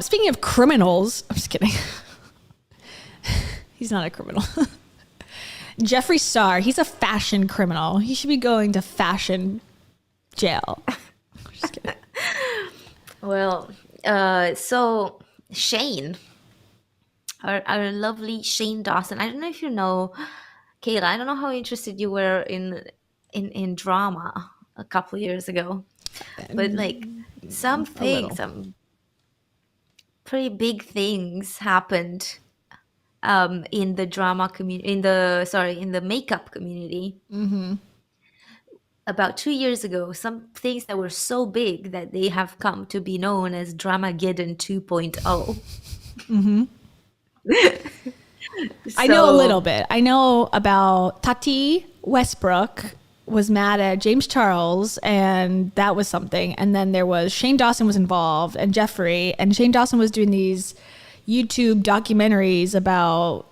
Speaking of criminals, I'm just kidding. He's not a criminal. Jeffree Star, he's a fashion criminal. He should be going to fashion jail. Just kidding. Well, so Shane, our lovely Shane Dawson. I don't know if you know, Kayla. I don't know how interested you were in drama a couple years ago, but like some pretty big things happened in the drama community, in the makeup community. About 2 years ago, some things that were so big that they have come to be known as Dramageddon 2.0. I know a little bit. I know about Tati Westbrook was mad at James Charles, and that was something. And then there was Shane Dawson was involved, and Jeffree, and Shane Dawson was doing these YouTube documentaries about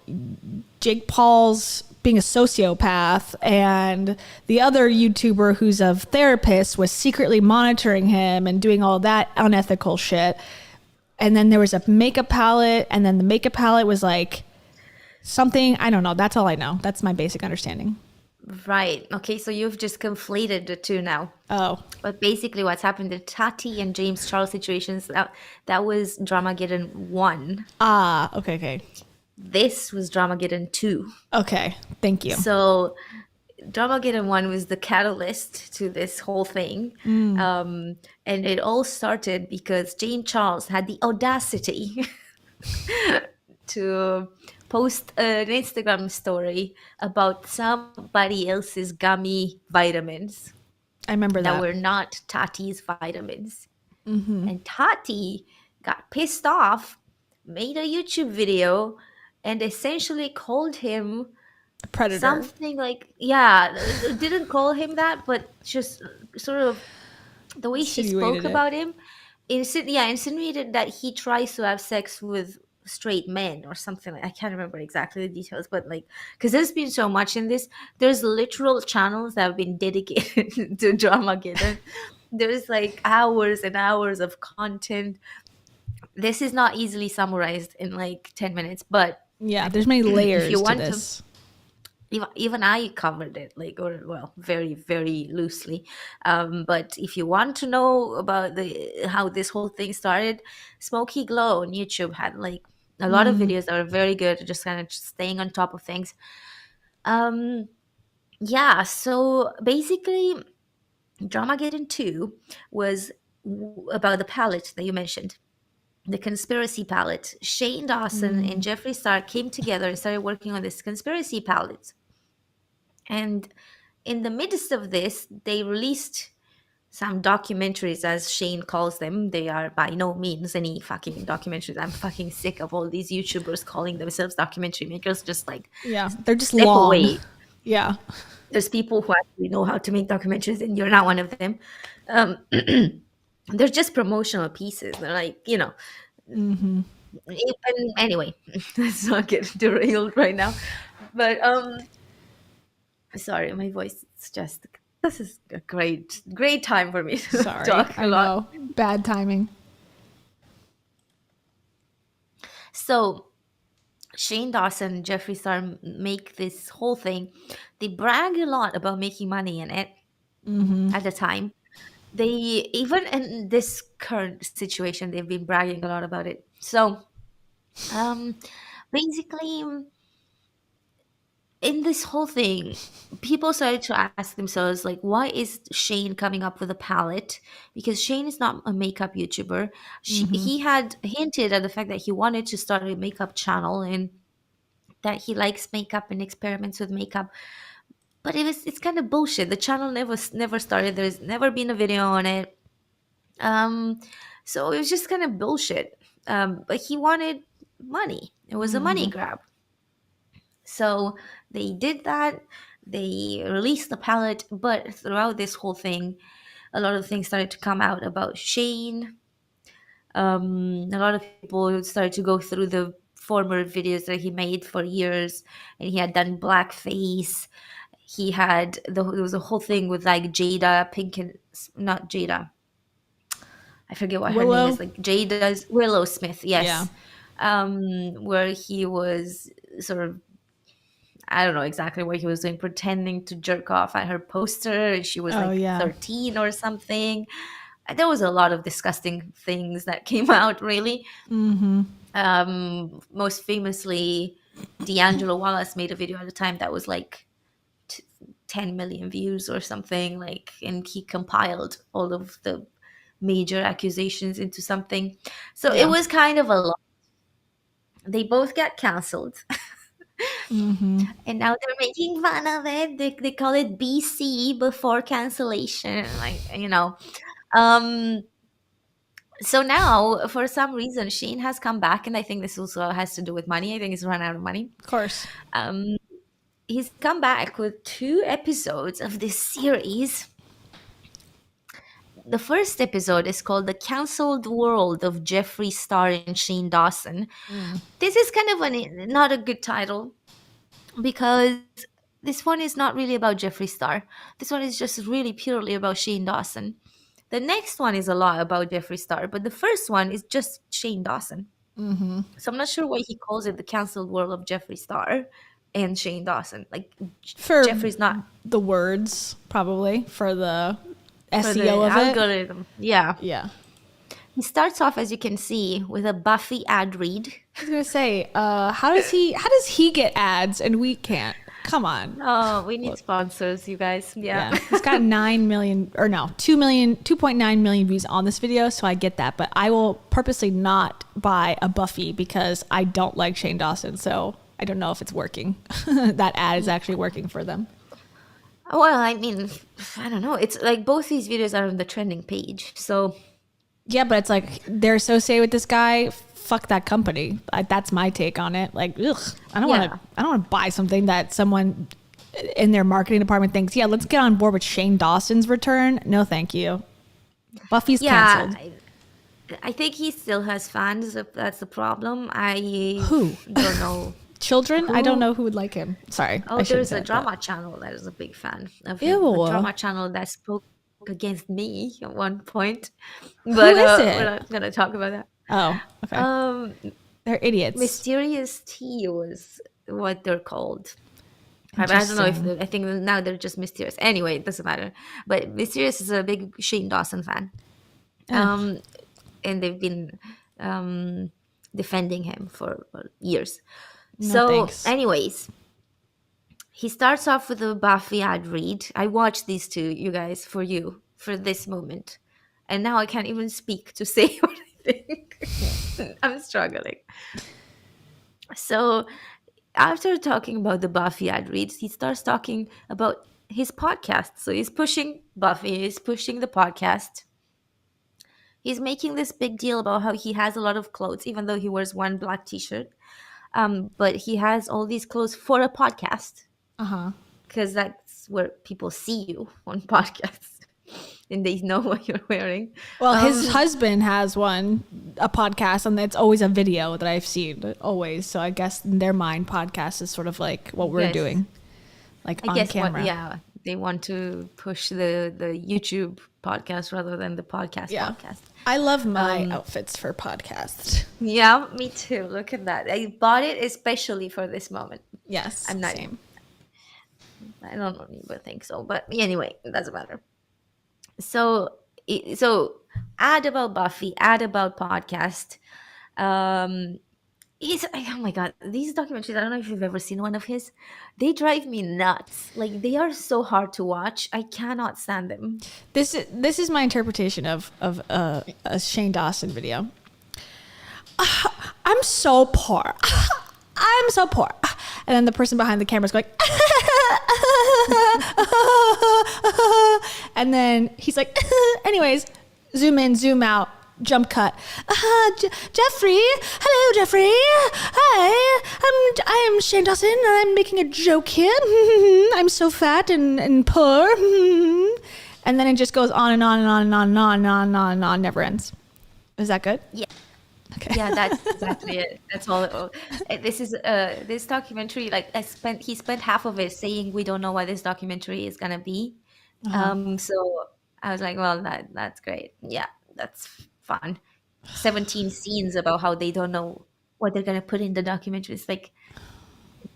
Jake Paul's being a sociopath, and the other YouTuber who's a therapist was secretly monitoring him and doing all that unethical shit. And then there was a makeup palette, and then the makeup palette was like something, I don't know. That's all I know. That's my basic understanding. Right. Okay, so you've just conflated the two now. Oh. But basically what's happened, the Tati and James Charles situations, that was Dramageddon 1. Ah, okay. This was Dramageddon 2. Okay, thank you. So Dramageddon 1 was the catalyst to this whole thing. And it all started because James Charles had the audacity to post an Instagram story about somebody else's gummy vitamins. I remember that. That were not Tati's vitamins. And Tati got pissed off, made a YouTube video, and essentially called him a predator. Something like, didn't call him that, but just sort of the way she spoke about him, insinuated that he tries to have sex with straight men or something. I can't remember exactly the details, but like, because there's been so much in this, there's literal channels that have been dedicated to Dramageddon. There's like hours and hours of content. This is not easily summarized in like 10 minutes, but yeah, there's many layers to this. Even I covered it, very, very loosely. But if you want to know about how this whole thing started, Smoky Glow on YouTube had like a lot of videos that are very good, just kind of staying on top of things. So basically, Dramageddon 2 was about the palette that you mentioned. The conspiracy palette. Shane Dawson and Jeffree Star came together and started working on this conspiracy palette. And in the midst of this, they released some documentaries, as Shane calls them. They are by no means any fucking documentaries. I'm fucking sick of all these YouTubers calling themselves documentary makers. Just like, they're just long. Away. Yeah. There's people who actually know how to make documentaries, and you're not one of them. They're just promotional pieces. They're like, anyway, let's not get derailed right now. But sorry, my voice is just, this is a great time for me to talk a lot. Know. Bad timing. So Shane Dawson and Jeffree Star make this whole thing. They brag a lot about making money in it at the time. They, even in this current situation, they've been bragging a lot about it. So basically, in this whole thing, people started to ask themselves, like, why is Shane coming up with a palette? Because Shane is not a makeup YouTuber. He had hinted at the fact that he wanted to start a makeup channel and that he likes makeup and experiments with makeup. But it's kind of bullshit. The channel never started. There's never been a video on it. So it was just kind of bullshit. But he wanted money. It was a money grab. So they did that. They released the palette. But throughout this whole thing, a lot of things started to come out about Shane. A lot of people started to go through the former videos that he made for years. And he had done blackface. He had, there was a whole thing with like Jada Pinkett, not Jada. I forget what her name Willow. is, like Jada's Willow Smith, Yeah. yes. Where he was sort of, I don't know exactly what he was doing, pretending to jerk off at her poster, and she was Oh like yeah. 13 or something. There was a lot of disgusting things that came out, really. Mm-hmm. Most famously, D'Angelo Wallace made a video at the time that was like 10 million views or something, like, and he compiled all of the major accusations into something. So it Yeah. was kind of a lot. They both got canceled. Mm-hmm. And now they're making fun of it. They call it BC, before cancellation, like, um so now, for some reason, Shane has come back, and I think this also has to do with money. I think he's run out of money. Of course. um he's come back with 2 episodes of this series. The first episode is called The Cancelled World of Jeffree Star and Shane Dawson. Mm. This is kind of not a good title, because this one is not really about Jeffree Star. This one is just really purely about Shane Dawson. The next one is a lot about Jeffree Star, but the first one is just Shane Dawson. Mm-hmm. So I'm not sure why he calls it The Cancelled World of Jeffree Star and Shane Dawson. Like, For Jeffree's not the words, probably for the for the SEO of it. algorithm. Yeah. Yeah. He starts off, as you can see, with a Buffy ad read. I was gonna say, how does he get ads and we can't? Come on. Oh, we need sponsors, you guys. Yeah. He's got 9 million, or no, 2.9 million views on this video, so I get that. But I will purposely not buy a Buffy because I don't like Shane Dawson, so I don't know if it's working. That ad is actually working for them. Well, I mean, I don't know. It's like both these videos are on the trending page. So Yeah, but it's like they're associated with this guy. Fuck that company. That's my take on it. Like, ugh, I don't want to buy something that someone in their marketing department thinks, yeah, let's get on board with Shane Dawson's return. No, thank you. Buffy's canceled. I think he still has fans. If that's the problem, Who? don't know. Children? I don't know who would like him. Sorry. Oh, there's a drama channel that is a big fan of him. Ew. A drama channel that spoke against me at one point. But Who is it? we're not gonna talk about that. Oh, okay. They're idiots. Mysterious Tea was what they're called. I don't know if I think now they're just Mysterious. Anyway, it doesn't matter. But Mysterious is a big Shane Dawson fan. And they've been defending him for years. Thanks. Anyways, he starts off with a Buffy ad read. I watched these two, you guys, for this moment. And now I can't even speak to say what I think. I'm struggling. So after talking about the Buffy ad reads, he starts talking about his podcast. So he's pushing Buffy, he's pushing the podcast. He's making this big deal about how he has a lot of clothes, even though he wears one black t-shirt. But he has all these clothes for a podcast. Because that's where people see you, on podcasts. And they know what you're wearing. Well, his husband has a podcast, and it's always a video that I've seen, always. So I guess in their mind, podcast is sort of like what we're doing, like on camera. They want to push the YouTube podcast rather than the podcast. I love my outfits for podcasts. Yeah, me too. Look at that. I bought it especially for this moment. Yes, I'm not. Same. I don't even think so. But anyway, it doesn't matter. So ad about Buffy, ad about podcast. Oh my god, these documentaries, I don't know if you've ever seen one of his. They drive me nuts. Like, they are so hard to watch. I cannot stand them. This is my interpretation of a Shane Dawson video. I'm so poor. I'm so poor. And then the person behind the camera is going, and then he's like, anyways, zoom in, zoom out, jump cut. Jeffree, hello, Jeffree. Hi, I am Shane Dawson, and I'm making a joke here. I'm so fat and poor. And then it just goes on and on and on and on and on and on and on and on, never ends. Is that good? Yeah. Okay. Yeah, that's exactly it. That's all. This is this documentary. Like, he spent half of it saying we don't know what this documentary is gonna be. So I was like, well, that's great. Yeah, that's fun. 17 scenes about how they don't know what they're gonna put in the documentary. It's like,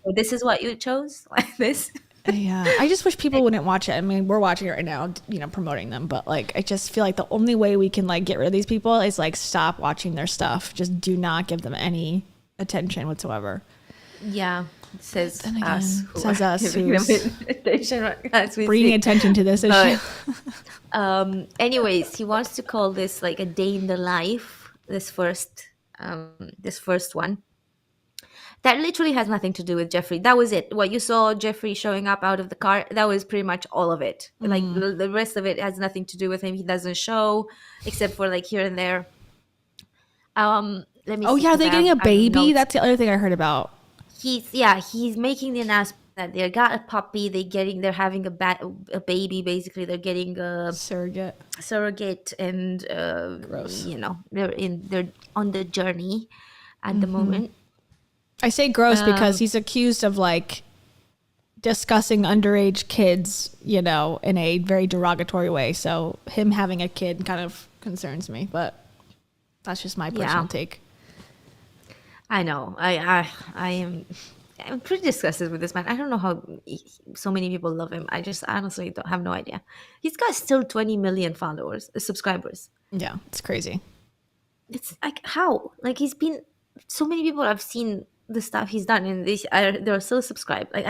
"So this is what you chose, like this." Yeah, I just wish people wouldn't watch it. I mean, we're watching it right now, you know, promoting them, but like, I just feel like the only way we can like get rid of these people is like stop watching their stuff. Just do not give them any attention whatsoever. Yeah, it says Then again, us. it says us giving them who's attention as we bringing speak. attention to this issue. Anyways, he wants to call this like a day in the life. This first one. That literally has nothing to do with Jeffree. That was it. What you saw Jeffree showing up out of the car, that was pretty much all of it. Like the rest of it has nothing to do with him. He doesn't show except for like here and there. Let me Oh see. yeah, 'Cause they're I getting a have baby. notes. That's the other thing I heard about. He's making the announcement that they got a puppy. They're having a baby. Basically, they're getting a Surrogate. surrogate, and Gross. you know, they're on the journey at the moment. I say gross because he's accused of like discussing underage kids, you know, in a very derogatory way. So him having a kid kind of concerns me, but that's just my personal take. I know. I'm pretty disgusted with this man. I don't know how so many people love him. I just honestly don't have no idea. He's got still 20 million subscribers. Yeah, it's crazy. It's like, how? Like, he's been, so many people have seen the stuff he's done, and they're still subscribed. Like,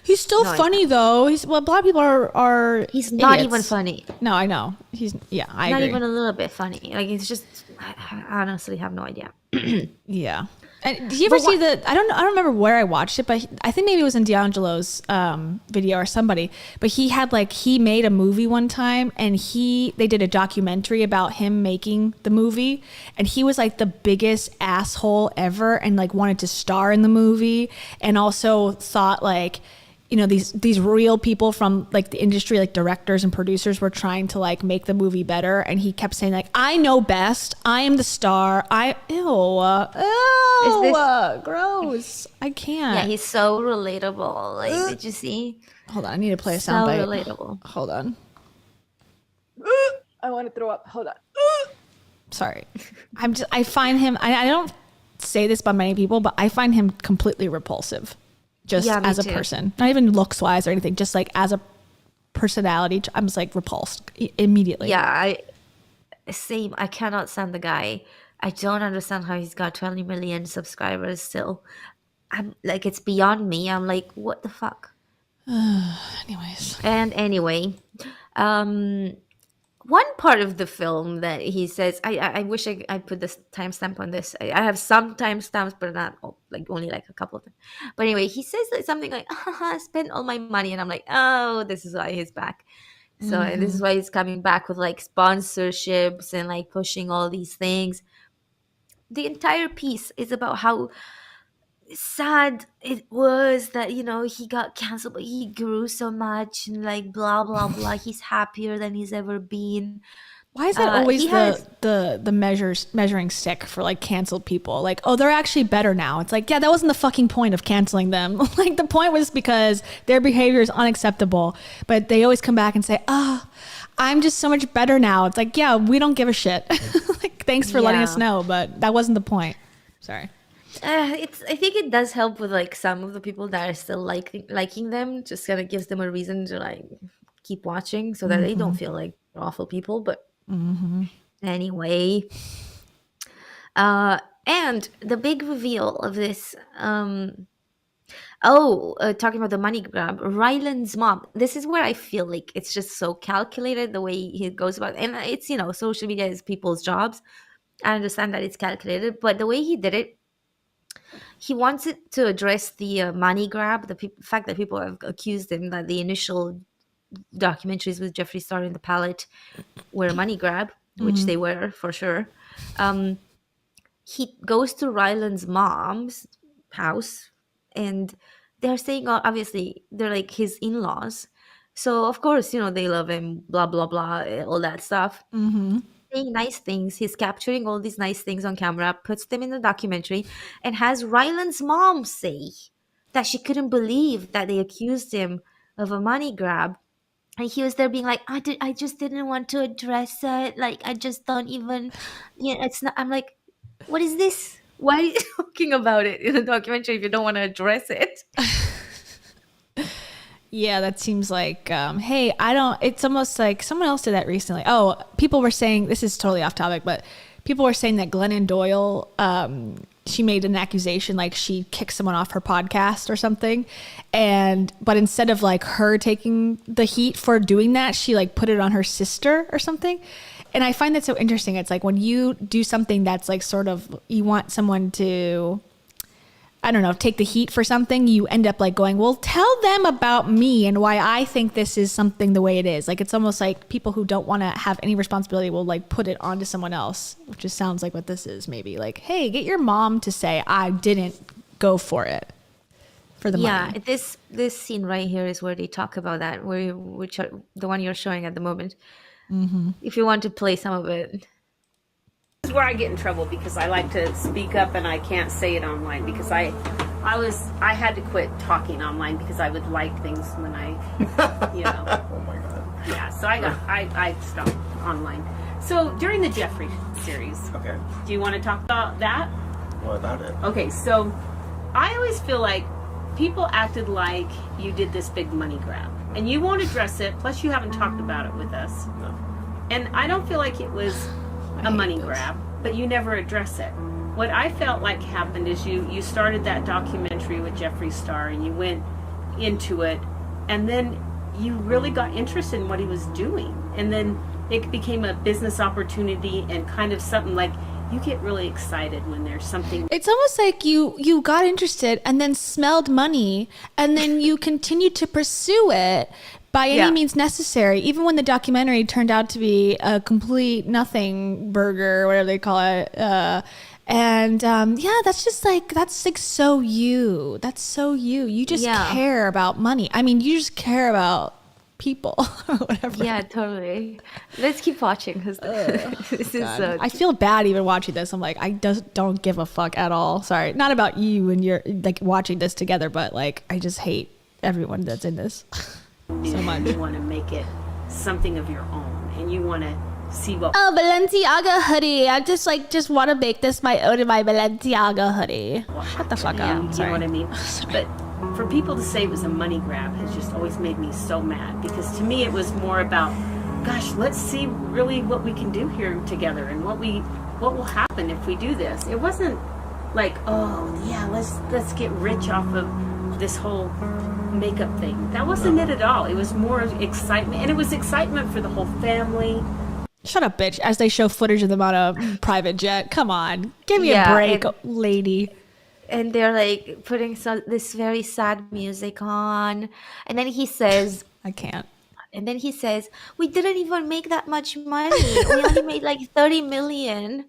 He's still No, funny though. A lot of people are he's not idiots. even funny. No, I know. I Not agree. even a little bit funny. Like, it's just, I honestly have no idea. Yeah. And did you ever see I don't remember where I watched it, but I think maybe it was in D'Angelo's video or somebody, but he made a movie one time, and they did a documentary about him making the movie, and he was like the biggest asshole ever, and like wanted to star in the movie, and also thought like, you know, these real people from like the industry, like directors and producers, were trying to like make the movie better, and he kept saying like, I know best, I am the star, gross, I can't. Yeah, he's so relatable. Like, did you see? Hold on, I need to play a So soundbite. relatable. Hold on. I want to throw up. Hold on. Sorry. I find him, I don't say this about many people, but I find him completely repulsive. Just as a person, not even looks wise or anything, just like as a personality, I'm just like repulsed immediately. Yeah, same. I cannot stand the guy. I don't understand how he's got 20 million subscribers still. I'm like, it's beyond me. I'm like, what the fuck? Anyways. And anyway, one part of the film that he says, I wish I put this timestamp on this. I have some timestamps, but not like only like a couple of them. But anyway, he says like something like, I spent all my money, and I'm like, oh, this is why he's back. So and this is why he's coming back with like sponsorships and like pushing all these things. The entire piece is about how sad it was that, you know, he got canceled, but he grew so much, and like blah blah blah. He's happier than he's ever been. Why is that always the measuring stick for like canceled people? Like, oh, they're actually better now. It's like, yeah, that wasn't the fucking point of canceling them. Like, the point was because their behavior is unacceptable, but they always come back and say, I'm just so much better now. It's like, yeah, we don't give a shit. Like, thanks for letting us know, but that wasn't the point. Sorry. I think it does help with like some of the people that are still liking them. Just kind of gives them a reason to like keep watching, so that they don't feel like awful people. But anyway, and the big reveal of this. Talking about the money grab, Ryland's mom. This is where I feel like it's just so calculated the way he goes about it. And it's, you know, social media is people's jobs. I understand that it's calculated, but the way he did it, he wants it to address the money grab, the fact that people have accused him that the initial documentaries with Jeffree Star in the palette were a money grab, which they were for sure. He goes to Ryland's mom's house, and they're saying, obviously, they're like his in-laws. So, of course, you know, they love him, blah, blah, blah, all that stuff. Saying nice things. He's capturing all these nice things on camera, puts them in the documentary, and has Ryland's mom say that she couldn't believe that they accused him of a money grab. And he was there being like, I just didn't want to address it. Like, I just don't even, it's not. I'm like, what is this? Why are you talking about it in the documentary if you don't want to address it? Yeah, that seems like, hey, it's almost like someone else did that recently. Oh, people were saying, this is totally off topic, but people were saying that Glennon Doyle, she made an accusation, like she kicked someone off her podcast or something. But instead of like her taking the heat for doing that, she like put it on her sister or something. And I find that so interesting. It's like when you do something that's like sort of, you want someone to, I don't know, take the heat for something, you end up like going, well, tell them about me and why I think this is something the way it is. Like, it's almost like people who don't want to have any responsibility will like put it onto someone else, which just sounds like what this is maybe. Like, hey, get your mom to say, I didn't go for it for the money. Yeah, this scene right here is where they talk about that, which are the one you're showing at the moment. If you want to play some of it. This is where I get in trouble because I like to speak up and I can't say it online because I had to quit talking online because I would like things when I, Oh my god. yeah. So I stopped online. So during the Jeffree series, Okay. do you want to talk about that? What about it? Okay, so I always feel like people acted like you did this big money grab and you won't address it. Plus, you haven't talked about it with us, No. and I don't feel like it was a money grab, but you never address it. What I felt like happened is you started that documentary with Jeffree Star and you went into it, and then you really got interested in what he was doing, and then it became a business opportunity and kind of something like you get really excited when there's something. It's almost like you got interested and then smelled money and then you continued to pursue it by any means necessary, even when the documentary turned out to be a complete nothing burger, whatever they call it. That's just like, that's like so you. That's so you. You just care about money. I mean, you just care about people or whatever. Yeah, totally. Let's keep watching because this is. I feel bad even watching this. I'm like, I just don't give a fuck at all. Sorry, not about you and you're like watching this together, but like I just hate everyone that's in this so much. You want to make it something of your own, and you want to see what. Oh, Balenciaga hoodie. I just want to make this my own in my Balenciaga hoodie. Shut the fuck up. You know what I mean? But for people to say it was a money grab has just always made me so mad, because to me it was more about, gosh, let's see really what we can do here together and what will happen if we do this. It wasn't like, oh yeah, let's get rich off of this whole makeup thing. That wasn't it at all. It was more excitement, and it was excitement for the whole family. Shut up, bitch. As they show footage of them on a private jet. Come on. Give me a break, lady. And they're like putting this very sad music on. And then he says, I can't. And then he says, we didn't even make that much money. We only made like 30 million.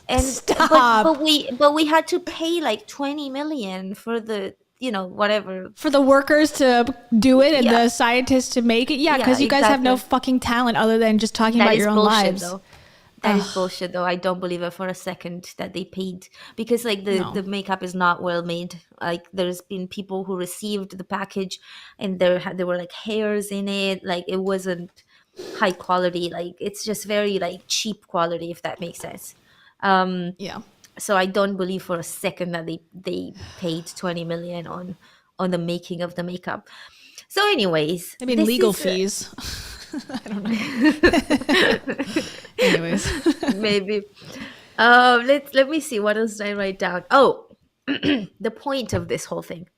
And Stop. But we had to pay like 20 million for the, whatever. For the workers to do it and the scientists to make it. Yeah, because you guys have no fucking talent other than just talking about your own lives. Though. That is bullshit, though. I don't believe it for a second that they paid, because like the makeup is not well made. Like there's been people who received the package and there were like hairs in it. Like it wasn't high quality. Like it's just very like cheap quality, if that makes sense. So I don't believe for a second that they paid 20 million on the making of the makeup. So anyways, I mean, legal fees. I don't know. Anyways, maybe. Let me see, what else did I write down? Oh, the point of this whole thing.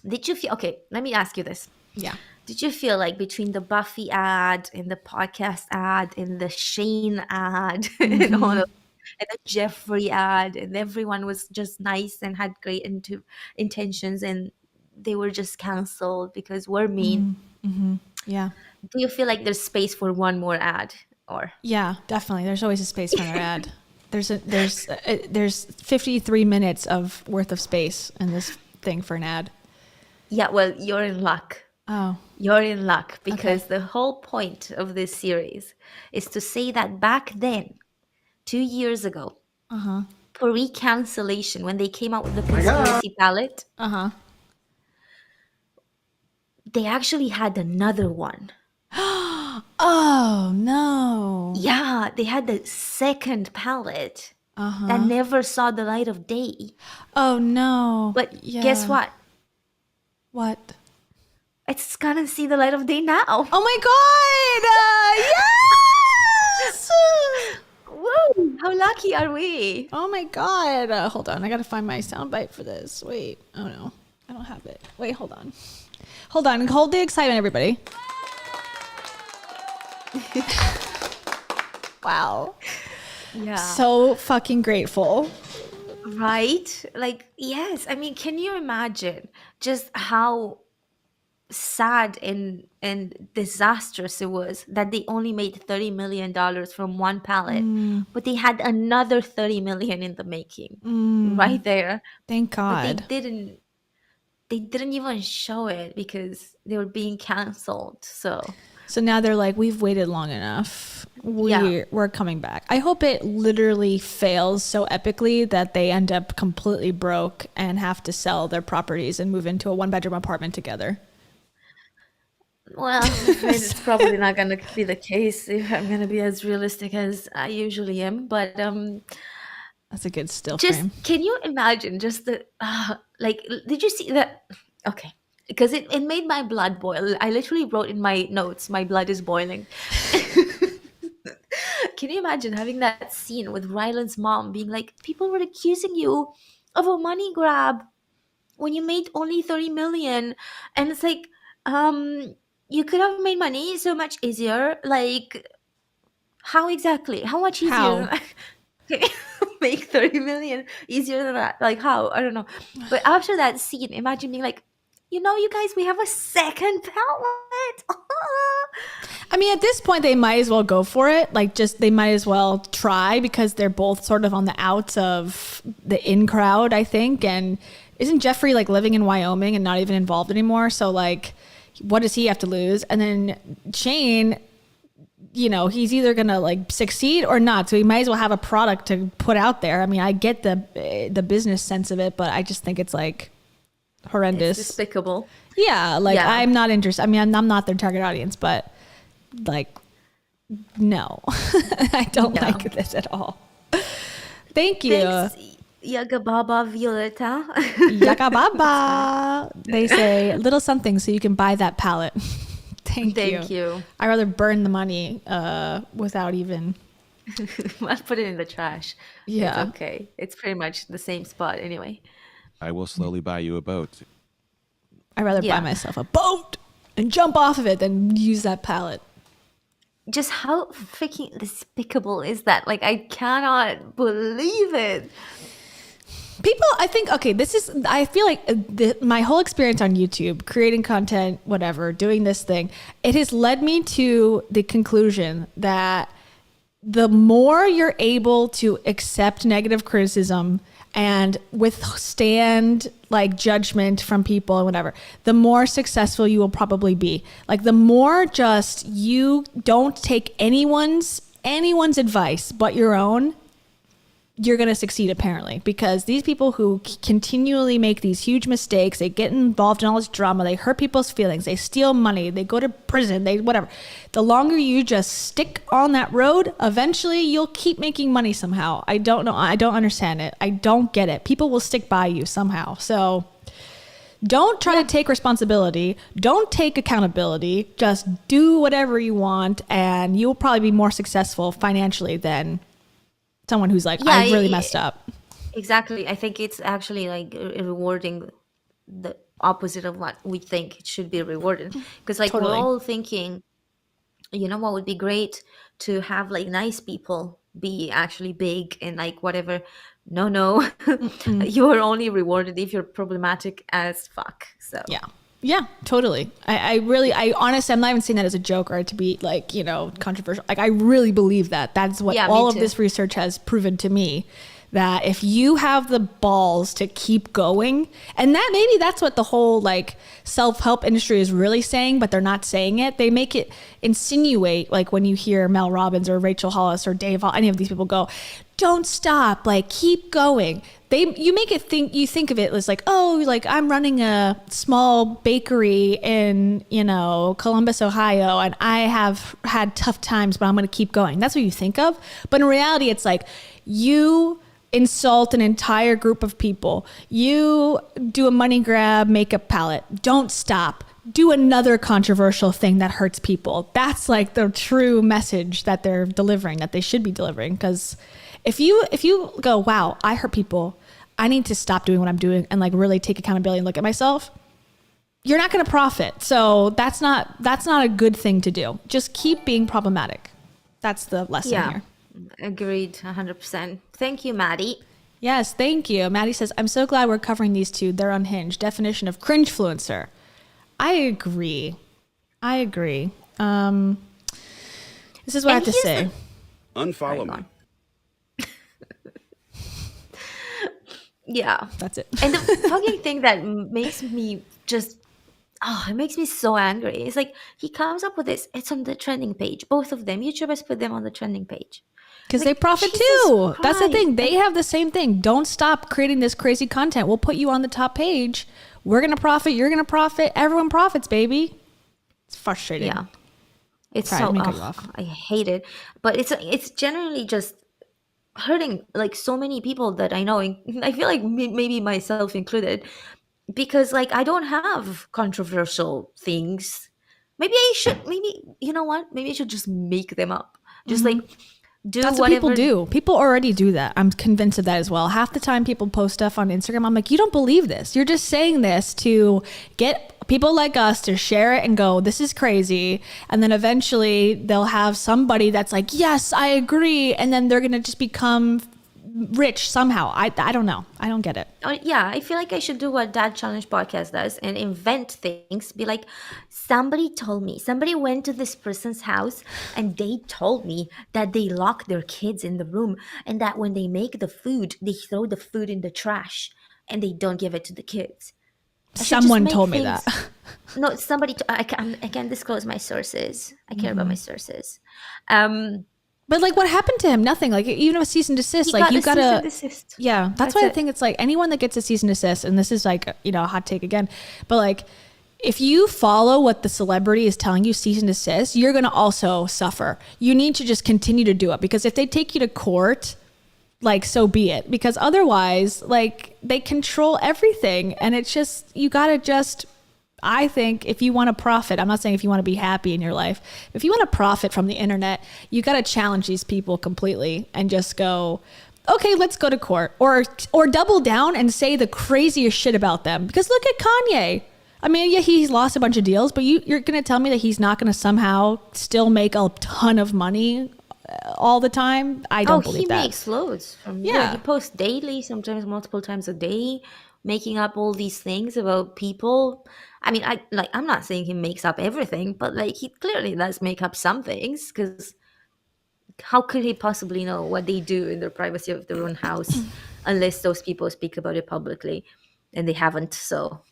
Did you feel, okay, let me ask you this. Yeah. Did you feel like between the Buffy ad and the podcast ad and the Shane ad and all of, and the Jeffree ad, and everyone was just nice and had great intentions, and they were just canceled because we're mean? Yeah. Do you feel like there's space for one more ad? Or yeah, definitely. There's always a space for another ad. There's 53 minutes of worth of space in this thing for an ad. Yeah, well, you're in luck. Oh. You're in luck, because the whole point of this series is to say that back then, 2 years ago, pre-cancellation, when they came out with the conspiracy palette, they actually had another one Oh no. Yeah, they had the second palette Uh-huh. that never saw the light of day. Oh no. But Yeah. guess what? What? It's gonna see the light of day now. Oh my god! Yes! Woo! How lucky are we? Oh my god. Hold on. I gotta find my soundbite for this. Wait. Oh no. I don't have it. Wait, hold on. Hold on. Hold the excitement, everybody. Wow. Yeah. So fucking grateful. Right? Like, yes. I mean, can you imagine just how sad and disastrous it was that they only made $30 million from one palette, but they had another 30 million in the making right there. Thank But God. they didn't even show it because they were being canceled. So So now they're like, we've waited long enough. Yeah. We're coming back. I hope it literally fails so epically that they end up completely broke and have to sell their properties and move into a 1-bedroom apartment together. well, it's probably not gonna be the case if I'm gonna be as realistic as I usually am. But That's a good still just frame. can you imagine just the like, did you see that? Okay, because it made my blood boil. I literally wrote in my notes, my blood is boiling. Can you imagine having that scene with Ryland's mom being like, people were accusing you of a money grab when you made only 30 million? And it's like, you could have made money so much easier. Like, how exactly? How much easier? How? Make 30 million easier than that? Like, how? I don't know. But after that scene, imagine being like, you guys, we have a second palette. I mean, at this point, they might as well go for it. Like, just they might as well try because they're both sort of on the outs of the in crowd, I think. And isn't Jeffree like living in Wyoming and not even involved anymore? So like, what does he have to lose? And then Shane, he's either gonna like succeed or not. So he might as well have a product to put out there. I mean, I get the business sense of it, but I just think it's like horrendous. It's despicable. Yeah, like Yeah. I'm not interested. I mean, I'm not their target audience, but like, no, I don't No. like this at all. Thank you. Thanks, Yaga Baba Violeta. Yaka baba. They say little something so you can buy that palette. Thank you. I'd rather burn the money without even. I'll put it in the trash. Yeah. It's okay. It's pretty much the same spot anyway. I will slowly buy you a boat. I'd rather buy Yeah. myself a boat and jump off of it than use that palette. Just how freaking despicable is that? Like, I cannot believe it. People, I think, okay, I feel like my whole experience on YouTube, creating content, whatever, doing this thing, it has led me to the conclusion that the more you're able to accept negative criticism and withstand like judgment from people and whatever, the more successful you will probably be. Like the more just you don't take anyone's advice but your own, you're going to succeed apparently, because these people who continually make these huge mistakes, they get involved in all this drama, they hurt people's feelings, they steal money, they go to prison, they whatever. The longer you just stick on that road, eventually you'll keep making money somehow. I don't know. I don't understand it. I don't get it. People will stick by you somehow. So don't try to take responsibility. Don't take accountability. Just do whatever you want and you'll probably be more successful financially than someone who's like, I really messed up. Exactly. I think it's actually like rewarding the opposite of what we think it should be rewarded. Because like Totally. we're all thinking, what would be great to have like nice people be actually big and like whatever. No. You are only rewarded if you're problematic as fuck. So Yeah, totally. I honestly, I'm not even saying that as a joke or to be like, controversial. Like I really believe that. That's what Yeah, me all of too. this research has proven to me, that if you have the balls to keep going, and that maybe that's what the whole like self-help industry is really saying, but they're not saying it. They make it insinuate, like when you hear Mel Robbins or Rachel Hollis or Dave, any of these people go, don't stop, like keep going. You think of it as like, oh, like I'm running a small bakery in, Columbus, Ohio, and I have had tough times, but I'm going to keep going. That's what you think of. But in reality, it's like you insult an entire group of people. You do a money grab makeup palette. Don't stop. Do another controversial thing that hurts people. That's like the true message that they're delivering, that they should be delivering. Because if you go, wow, I hurt people, I need to stop doing what I'm doing and like really take accountability and look at myself, you're not going to profit. So that's not a good thing to do. Just keep being problematic. That's the lesson here. Agreed, 100%. Thank you, Maddie. Yes, thank you. Maddie says, I'm so glad we're covering these two. They're unhinged. Definition of cringe-fluencer. I agree. This is what I have to say. Unfollow me. Yeah. That's it. And the fucking thing that makes me just, it makes me so angry. It's like he comes up with this. It's on the trending page. Both of them. YouTubers put them on the trending page. Because like, they profit Jesus too. Christ. That's the thing. They have the same thing. Don't stop creating this crazy content. We'll put you on the top page. We're going to profit. You're going to profit. Everyone profits, baby. It's frustrating. Yeah. It's Sorry, so, let me cut you off. I hate it. But it's generally just hurting like so many people that I know. I feel like maybe myself included, because like I don't have controversial things. Maybe you know what? Maybe I should just make them up. Just like do That's whatever. what people do. People already do that. I'm convinced of that as well. Half the time people post stuff on Instagram, I'm like, you don't believe this. You're just saying this to get people like us to share it and go, this is crazy. And then eventually they'll have somebody that's like, yes, I agree. And then they're going to just become rich somehow. I don't know. I don't get it. Yeah, I feel like I should do what Dad Challenge podcast does and invent things. Be like, somebody told me, somebody went to this person's house and they told me that they lock their kids in the room and that when they make the food, they throw the food in the trash and they don't give it to the kids. Someone told me that. No, somebody. I can't disclose my sources. I care about my sources. But like, what happened to him? Nothing. Like, even a cease and desist. Like, you gotta. Yeah, that's why I think it's like anyone that gets a cease and desist, and this is like, a hot take again, but like, if you follow what the celebrity is telling you, cease and desist, you're gonna also suffer. You need to just continue to do it, because if they take you to court, like, so be it. Because otherwise, like, they control everything, and it's just, you gotta just. I think if you want to profit, I'm not saying if you want to be happy in your life, if you want to profit from the internet, you got to challenge these people completely and just go, okay, let's go to court, or double down and say the craziest shit about them. Because look at Kanye. I mean, yeah, he's lost a bunch of deals, but you're going to tell me that he's not going to somehow still make a ton of money all the time? I don't believe that. He makes loads. He posts daily, sometimes multiple times a day, making up all these things about people. I mean, I'm not saying he makes up everything, but like he clearly does make up some things, because how could he possibly know what they do in the privacy of their own house unless those people speak about it publicly, and they haven't. So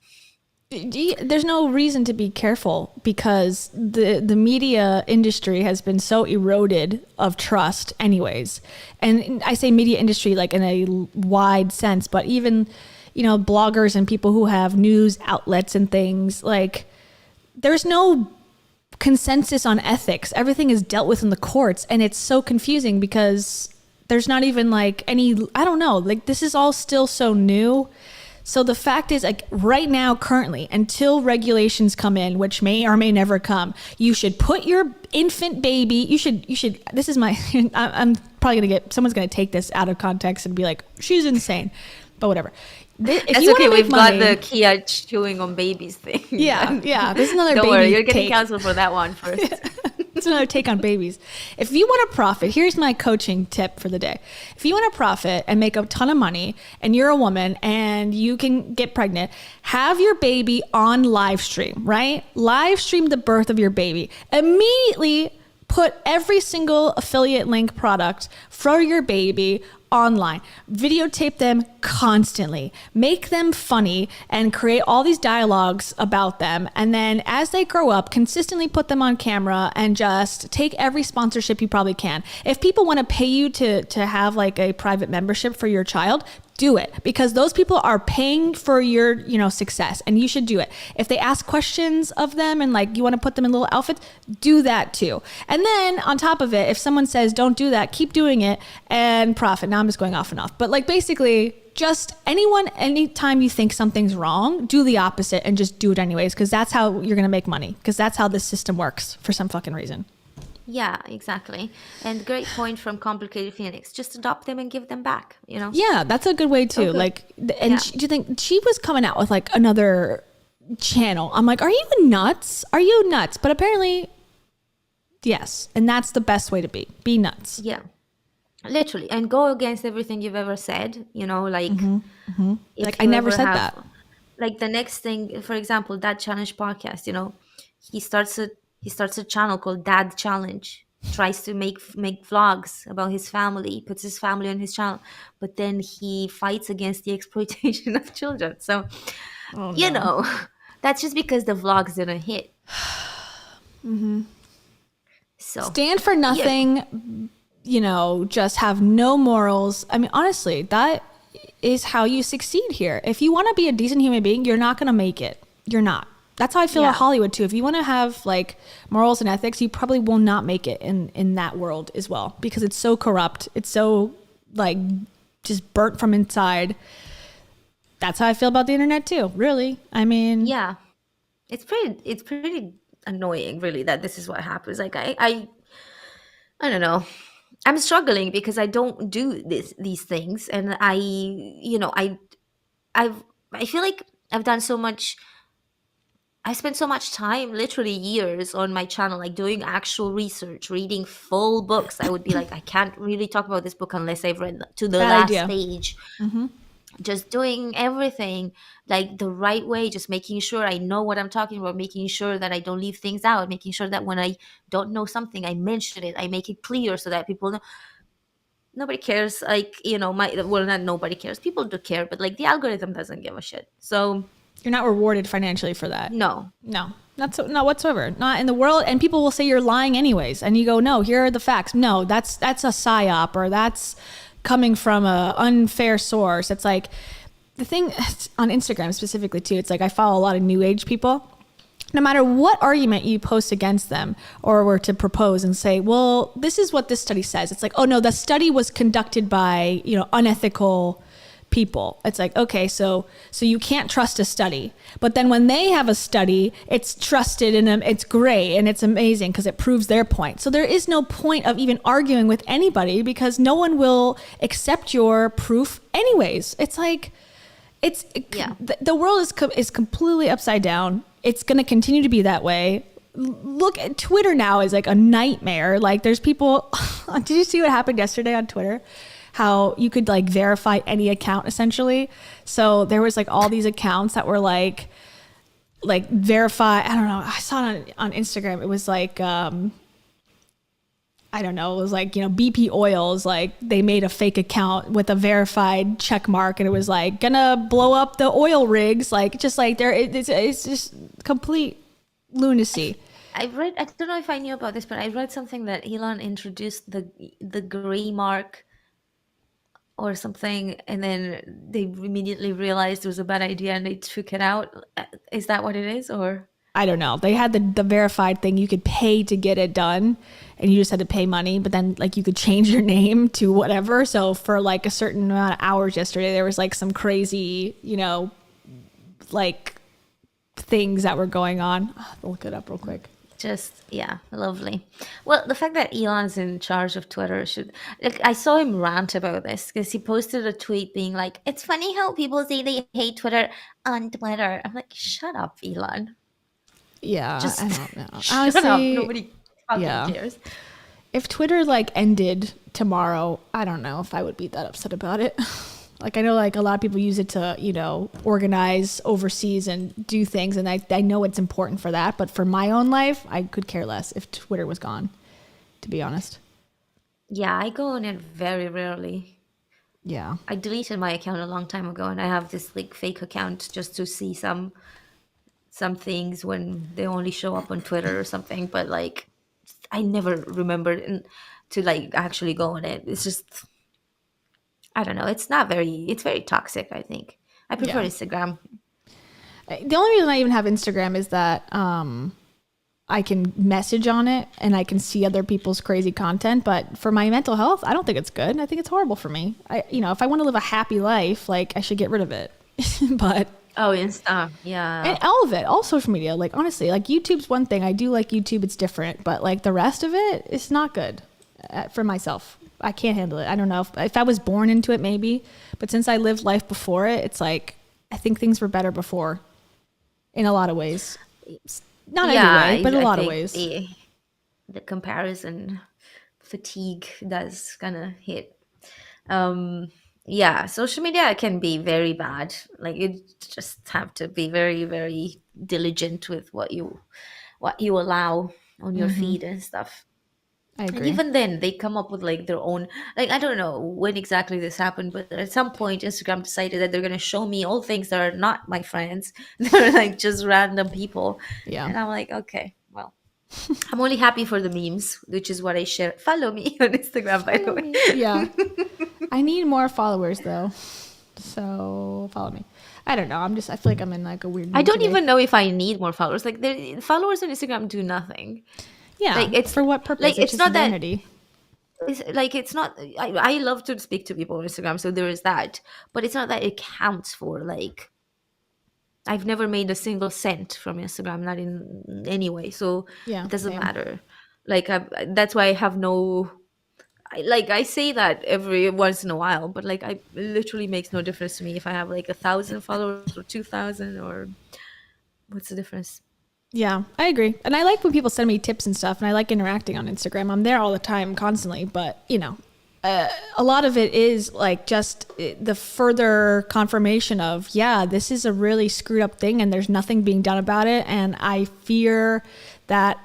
there's no reason to be careful, because the media industry has been so eroded of trust anyways. And I say media industry like in a wide sense, but even bloggers and people who have news outlets and things, like, there's no consensus on ethics. Everything is dealt with in the courts, and it's so confusing because there's not even like any, I don't know, like, this is all still so new. So the fact is, like, right now, currently, until regulations come in, which may or may never come, you should put your infant baby, you should, this is my, I'm probably someone's going to take this out of context and be like, she's insane, but whatever. That's okay. We've got the Kia chewing on babies thing. Yeah. This is another. Don't baby worry, you're getting take. canceled for that one first. It's another take on babies. If you want to profit, here's my coaching tip for the day. If you want to profit and make a ton of money, and you're a woman and you can get pregnant, have your baby on live stream, right? Live stream the birth of your baby. Immediately put every single affiliate link product for your baby online, videotape them constantly, make them funny, and create all these dialogues about them. And then as they grow up, consistently put them on camera and just take every sponsorship you probably can. If people want to pay you to have like a private membership for your child, do it, because those people are paying for your, success, and you should do it. If they ask questions of them and like you want to put them in little outfits, do that too. And then on top of it, if someone says don't do that, keep doing it and profit. Now I'm just going off and off, but like basically just anytime you think something's wrong, do the opposite and just do it anyways, because that's how you're going to make money, because that's how this system works for some fucking reason. Yeah, exactly. And great point from Complicated Phoenix. Just adopt them and give them back, Yeah, that's a good way too. Okay. Like, and do you think she was coming out with like another channel? I'm like, are you nuts? Are you nuts? But apparently, yes. And that's the best way to be. Be nuts. Yeah. Literally. And go against everything you've ever said, like... if Like, I you never ever said have- that. Like the next thing, for example, Dad Challenge podcast, he starts a channel called Dad Challenge, tries to make vlogs about his family, puts his family on his channel, but then he fights against the exploitation of children. So, that's just because the vlogs didn't hit. So Stand for nothing, just have no morals. I mean, honestly, that is how you succeed here. If you want to be a decent human being, you're not going to make it. You're not. That's how I feel about Hollywood too. If you want to have like morals and ethics, you probably will not make it in that world as well, because it's so corrupt. It's so like just burnt from inside. That's how I feel about the internet too. Really. I mean, yeah, it's pretty annoying, really, that this is what happens. Like I don't know. I'm struggling because I don't do these things, and I feel like I've done so much. I spent so much time, literally years, on my channel, like doing actual research, reading full books. I would be like, I can't really talk about this book unless I've read to the last page. Just doing everything like the right way, just making sure I know what I'm talking about, making sure that I don't leave things out, making sure that when I don't know something, I mention it, I make it clear so that people know. Nobody cares, like, not nobody cares. People do care, but like the algorithm doesn't give a shit. So you're not rewarded financially for that. No, not whatsoever. Not in the world. And people will say you're lying anyways. And you go, no, here are the facts. No, that's a psyop, or that's coming from a unfair source. It's like the thing on Instagram specifically too. It's like I follow a lot of new age people. No matter what argument you post against them or were to propose and say, well, this is what this study says. It's like, oh no, the study was conducted by, unethical people. It's like, okay, so you can't trust a study, but then when they have a study, it's trusted and it's great and it's amazing because it proves their point. So there is no point of even arguing with anybody because no one will accept your proof anyways. It's like, the world is completely upside down. It's going to continue to be that way. Look at Twitter now is like a nightmare. Like there's people, did you see what happened yesterday on Twitter? How you could like verify any account essentially. So there was like all these accounts that were like verify. I don't know. I saw it on Instagram. It was like, I don't know. It was like, BP Oils, like they made a fake account with a verified check mark and it was like gonna blow up the oil rigs. Like just like it's just complete lunacy. I don't know if I knew about this, but I read something that Elon introduced the gray mark or something, and then they immediately realized it was a bad idea and they took it out. Is that what it is? Or I don't know. They had the verified thing. You could pay to get it done and you just had to pay money, but then like you could change your name to whatever. So for like a certain amount of hours yesterday, there was like some crazy, like things that were going on. I'll look it up real quick. Just, yeah, lovely. Well, the fact that Elon's in charge of Twitter I saw him rant about this because he posted a tweet being like, it's funny how people say they hate Twitter on Twitter. I'm like, shut up, Elon. Yeah, Just I don't know. shut up. Nobody fucking cares. If Twitter like ended tomorrow, I don't know if I would be that upset about it. Like I know like a lot of people use it to, organize overseas and do things. And I know it's important for that. But for my own life, I could care less if Twitter was gone, to be honest. Yeah, I go on it very rarely. Yeah. I deleted my account a long time ago, and I have this like fake account just to see some things when they only show up on Twitter or something. But like, I never remembered to like actually go on it. It's just, I don't know. It's not very. It's very toxic, I think. I prefer Yeah. Instagram. The only reason I even have Instagram is that I can message on it and I can see other people's crazy content. But for my mental health, I don't think it's good. I think it's horrible for me. If I want to live a happy life, like I should get rid of it. But Oh, Insta. Yeah. and all of it, all social media, like honestly, like YouTube's one thing. I do like YouTube. It's different, but like the rest of it, it's not good for myself. I can't handle it. I don't know if I was born into it, maybe, but since I lived life before it, it's like, I think things were better before in a lot of ways. Not every way, but a lot of ways. The comparison fatigue does kind of hit. Yeah, social media can be very bad. Like you just have to be very, very diligent with what you allow on your feed and stuff. I And agree. even then, they come up with like their own, like, I don't know when exactly this happened, but at some point, Instagram decided that they're going to show me all things that are not my friends. They're like just random people. Yeah. And I'm like, okay, well, I'm only happy for the memes, which is what I share. Follow me on Instagram, by the way. Yeah. I need more followers though. So follow me. I don't know. I feel like I'm in like a weird mood I don't today. even know if I need more followers. Like, followers on Instagram do nothing. Yeah. like, it's- for what purpose? like, It's it's just not that- vanity. It's like, it's not, I love to speak to people on Instagram, so there is that, but it's not that it counts for, like, I've never made a single cent from Instagram, not in any way, so Yeah, it doesn't same. matter. Like, that's why I have no, I say that every once in a while, but like, I literally makes no difference to me if I have like 1,000 followers or 2,000, or what's the difference? Yeah, I agree. And I like when people send me tips and stuff, and I like interacting on Instagram. I'm there all the time, constantly, but a lot of it is like just the further confirmation of, yeah, this is a really screwed up thing and there's nothing being done about it. And I fear that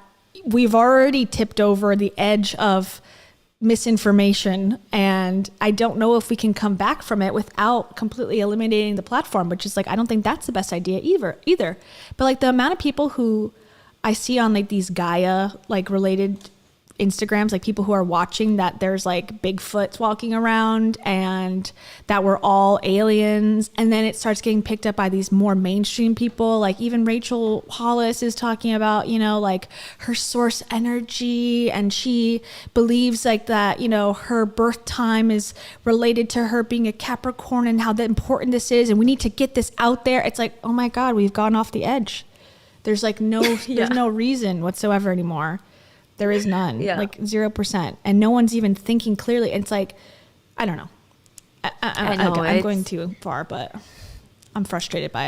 we've already tipped over the edge of misinformation, and I don't know if we can come back from it without completely eliminating the platform, which is like, I don't think that's the best idea either. But like the amount of people who I see on like these Gaia like related Instagrams, like people who are watching that there's like Bigfoots walking around and that we're all aliens, and then it starts getting picked up by these more mainstream people, like even Rachel Hollis is talking about, like her source energy, and she believes like that, her birth time is related to her being a Capricorn and how important this is, and we need to get this out there. It's like, oh my God, we've gone off the edge. There's like there's no reason whatsoever anymore. There is none, like 0%. And no one's even thinking clearly. It's like, I don't know. I know, I'm going too far, but I'm frustrated by it.